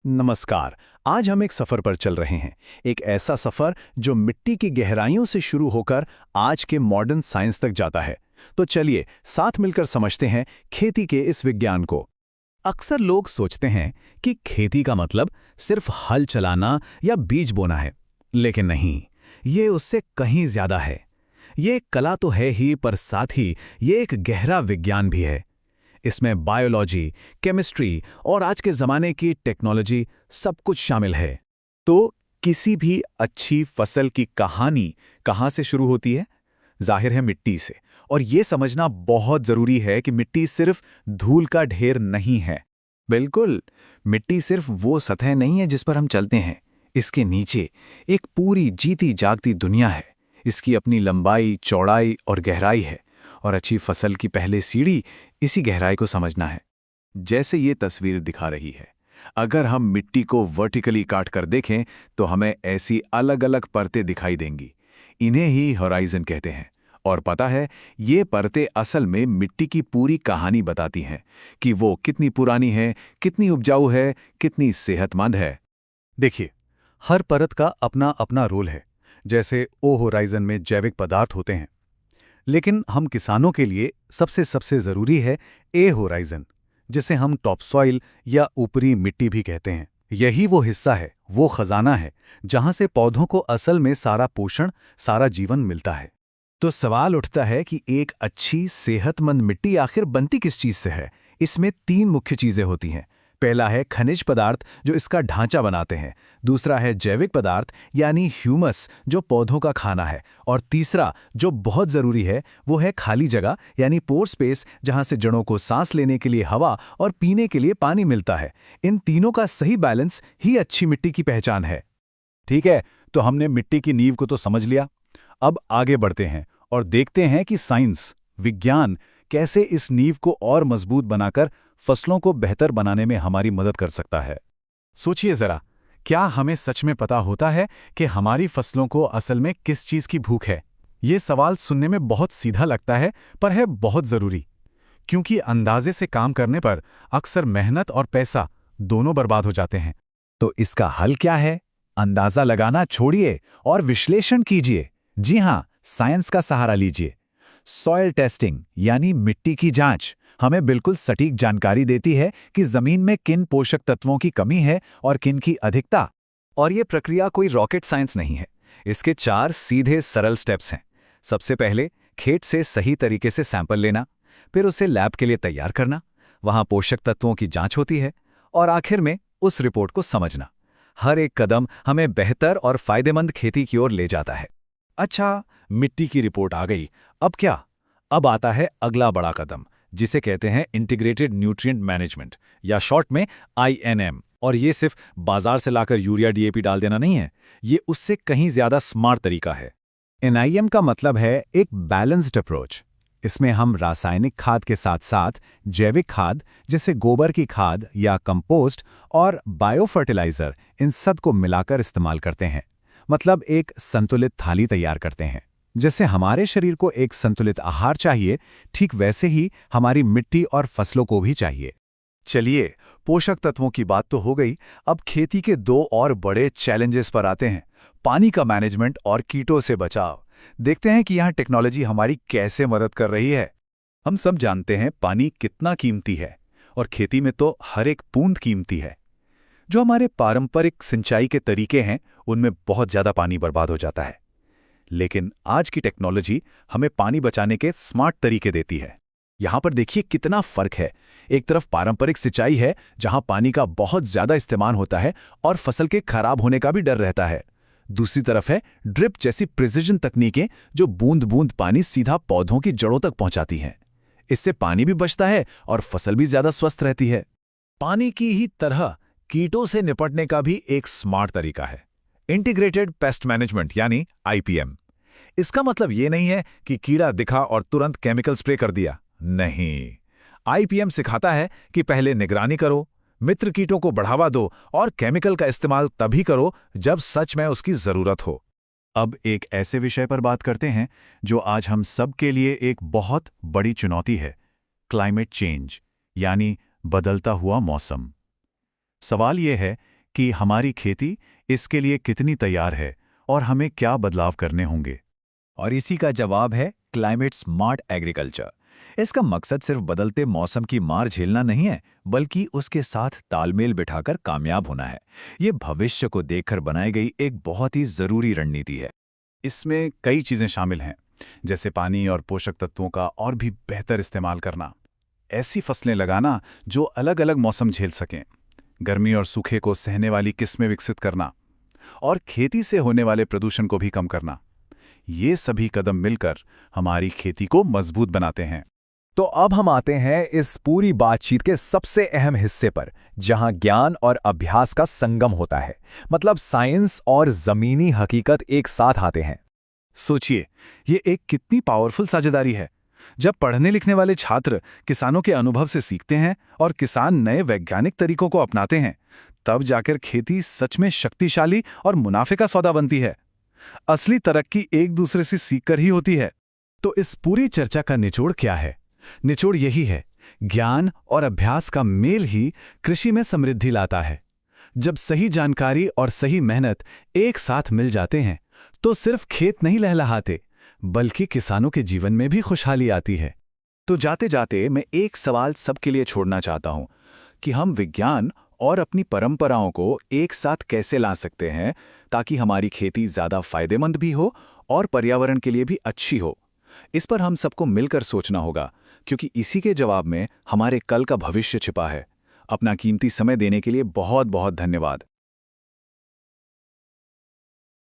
नमस्कार। आज हम एक सफर पर चल रहे हैं। एक ऐसा सफर जो मिट्टी की गहराइयों से शुरू होकर आज के मॉडर्न साइंस तक जाता है। तो चलिए साथ मिलकर समझते हैं खेती के इस विज्ञान को। अक्सर लोग सोचते हैं कि खेती का मतलब सिर्फ हल चलाना या बीज बोना है, लेकिन नहीं, ये उससे कहीं ज्यादा है। ये एक कला तो है ही, पर साथ ही ये एक गहरा विज्ञान भी है। इसमें बायोलॉजी, केमिस्ट्री और आज के ज़माने की टेक्नोलॉजी सब कुछ शामिल है। तो किसी भी अच्छी फसल की कहानी कहाँ से शुरू होती है? जाहिर है मिट्टी से। और ये समझना बहुत ज़रूरी है कि मिट्टी सिर्फ धूल का ढेर नहीं है। बिल्कुल, मिट्टी सिर्फ वो सतह नहीं है जिस पर हम चलते हैं। इसके नीचे एक पूरी जीती जागती दुनिया है। इसकी अपनी लंबाई, चौड़ाई और गहराई है। और अच्छी फसल की पहले सीढ़ी इसी गहराई को समझना है। जैसे ये तस्वीर दिखा रही है, अगर हम मिट्टी को वर्टिकली काट कर देखें तो हमें ऐसी अलग अलग परतें दिखाई देंगी। इन्हें ही होराइजन कहते हैं। और पता है, ये परतें असल में मिट्टी की पूरी कहानी बताती हैं कि वो कितनी पुरानी है, कितनी उपजाऊ है, कितनी सेहतमंद है। देखिए, हर परत का अपना अपना रोल है। जैसे ओ होराइजन में जैविक पदार्थ होते हैं, लेकिन हम किसानों के लिए सबसे सबसे ज़रूरी है ए होराइजन, जिसे हम टॉप सॉइल या ऊपरी मिट्टी भी कहते हैं। यही वो हिस्सा है, वो खजाना है, जहां से पौधों को असल में सारा पोषण, सारा जीवन मिलता है। तो सवाल उठता है कि एक अच्छी सेहतमंद मिट्टी आखिर बनती किस चीज़ से है? इसमें तीन मुख्य चीज़ें होती हैं। पहला है खनिज पदार्थ, जो इसका ढांचा बनाते हैं। दूसरा है जैविक पदार्थ, यानी ह्यूमस, जो पौधों का खाना है। और तीसरा, जो बहुत ज़रूरी है, वो है खाली जगह, यानी पोर स्पेस, जहां से जड़ों को सांस लेने के लिए हवा और पीने के लिए पानी मिलता है। इन तीनों का सही बैलेंस ही अच्छी मिट्टी की पहचान है। ठीक है, तो हमने मिट्टी की नींव को तो समझ लिया। अब आगे बढ़ते हैं और देखते हैं कि साइंस, विज्ञान कैसे इस नींव को और मजबूत बनाकर फसलों को बेहतर बनाने में हमारी मदद कर सकता है। सोचिए जरा, क्या हमें सच में पता होता है कि हमारी फसलों को असल में किस चीज की भूख है? ये सवाल सुनने में बहुत सीधा लगता है, पर है बहुत जरूरी। क्योंकि अंदाजे से काम करने पर अक्सर मेहनत और पैसा दोनों बर्बाद हो जाते हैं। तो इसका हल क्या है? अंदाजा लगाना छोड़िए और विश्लेषण कीजिए। जी हां, साइंस का सहारा लीजिए। सॉइल टेस्टिंग, यानी मिट्टी की जांच, हमें बिल्कुल सटीक जानकारी देती है कि जमीन में किन पोषक तत्वों की कमी है और किन की अधिकता। और ये प्रक्रिया कोई रॉकेट साइंस नहीं है। इसके 4 सीधे सरल स्टेप्स हैं। सबसे पहले खेत से सही तरीके से सैंपल लेना, फिर उसे लैब के लिए तैयार करना, वहां पोषक तत्वों की जांच होती है, और आखिर में उस रिपोर्ट को समझना। हर एक कदम हमें बेहतर और फायदेमंद खेती की ओर ले जाता है। अच्छा, मिट्टी की रिपोर्ट आ गई, अब क्या? अब आता है अगला बड़ा कदम, जिसे कहते हैं इंटीग्रेटेड न्यूट्रिएंट मैनेजमेंट, या शॉर्ट में INM। और ये सिर्फ बाजार से लाकर यूरिया DAP डाल देना नहीं है, ये उससे कहीं ज्यादा स्मार्ट तरीका है। NIM का मतलब है एक बैलेंस्ड अप्रोच। इसमें हम रासायनिक खाद के साथ साथ जैविक खाद, जैसे गोबर की खाद या कंपोस्ट, और बायो फर्टिलाइजर, इन सब को मिलाकर इस्तेमाल करते हैं। मतलब एक संतुलित थाली तैयार करते हैं। जैसे हमारे शरीर को एक संतुलित आहार चाहिए, ठीक वैसे ही हमारी मिट्टी और फसलों को भी चाहिए। चलिए, पोषक तत्वों की बात तो हो गई। अब खेती के 2 और बड़े चैलेंजेस पर आते हैं, पानी का मैनेजमेंट और कीटों से बचाव। देखते हैं कि यहाँ टेक्नोलॉजी हमारी कैसे मदद कर रही है। हम सब जानते हैं पानी कितना कीमती है, और खेती में तो हर एक बूंद कीमती है। जो हमारे पारंपरिक सिंचाई के तरीके हैं, उनमें बहुत ज्यादा पानी बर्बाद हो जाता है। लेकिन आज की टेक्नोलॉजी हमें पानी बचाने के स्मार्ट तरीके देती है। यहां पर देखिए कितना फर्क है। एक तरफ पारंपरिक सिंचाई है, जहां पानी का बहुत ज्यादा इस्तेमाल होता है और फसल के खराब होने का भी डर रहता है। दूसरी तरफ है ड्रिप जैसी प्रिसिजन तकनीकें, जो बूंद बूंद पानी सीधा पौधों की जड़ों तक पहुंचाती हैं। इससे पानी भी बचता है और फसल भी ज्यादा स्वस्थ रहती है। पानी की ही तरह कीटों से निपटने का भी एक स्मार्ट तरीका है, इंटीग्रेटेड पेस्ट मैनेजमेंट, यानी IPM। इसका मतलब ये नहीं है कि कीड़ा दिखा और तुरंत केमिकल स्प्रे कर दिया। नहीं, IPM सिखाता है कि पहले निगरानी करो, मित्र कीटों को बढ़ावा दो, और केमिकल का इस्तेमाल तभी करो जब सच में उसकी जरूरत हो। अब एक ऐसे विषय पर बात करते हैं जो आज हम सब के लिए एक बहुत बड़ी चुनौती है, क्लाइमेट चेंज, यानी बदलता हुआ मौसम। सवाल यह है कि हमारी खेती इसके लिए कितनी तैयार है और हमें क्या बदलाव करने होंगे। और इसी का जवाब है क्लाइमेट स्मार्ट एग्रीकल्चर। इसका मकसद सिर्फ बदलते मौसम की मार झेलना नहीं है, बल्कि उसके साथ तालमेल बिठाकर कामयाब होना है। ये भविष्य को देखकर बनाई गई एक बहुत ही जरूरी रणनीति है। इसमें कई चीजें शामिल हैं, जैसे पानी और पोषक तत्वों का और भी बेहतर इस्तेमाल करना, ऐसी फसलें लगाना जो अलग अलग मौसम झेल सकें, गर्मी और सूखे को सहने वाली किस्में विकसित करना, और खेती से होने वाले प्रदूषण को भी कम करना। ये सभी कदम मिलकर हमारी खेती को मजबूत बनाते हैं। तो अब हम आते हैं इस पूरी बातचीत के सबसे अहम हिस्से पर, जहां ज्ञान और अभ्यास का संगम होता है। मतलब साइंस और जमीनी हकीकत एक साथ आते हैं। सोचिए, ये एक कितनी पावरफुल साझेदारी है। जब पढ़ने लिखने वाले छात्र किसानों के अनुभव से सीखते हैं और किसान नए वैज्ञानिक तरीकों को अपनाते हैं, तब जाकर खेती सच में शक्तिशाली और मुनाफे का सौदा बनती है। असली तरक्की एक दूसरे से सीखकर ही होती है। तो इस पूरी चर्चा का निचोड़ क्या है? निचोड़ यही है, ज्ञान और अभ्यास का मेल ही कृषि में समृद्धि लाता है। जब सही जानकारी और सही मेहनत एक साथ मिल जाते हैं, तो सिर्फ खेत नहीं लहलहाते, बल्कि किसानों के जीवन में भी खुशहाली आती है। तो जाते जाते मैं एक सवाल सबके लिए छोड़ना चाहता हूं कि हम विज्ञान और अपनी परंपराओं को एक साथ कैसे ला सकते हैं ताकि हमारी खेती ज़्यादा फायदेमंद भी हो और पर्यावरण के लिए भी अच्छी हो। इस पर हम सबको मिलकर सोचना होगा, क्योंकि इसी के जवाब में हमारे कल का भविष्य छिपा है। अपना कीमती समय देने के लिए बहुत बहुत धन्यवाद।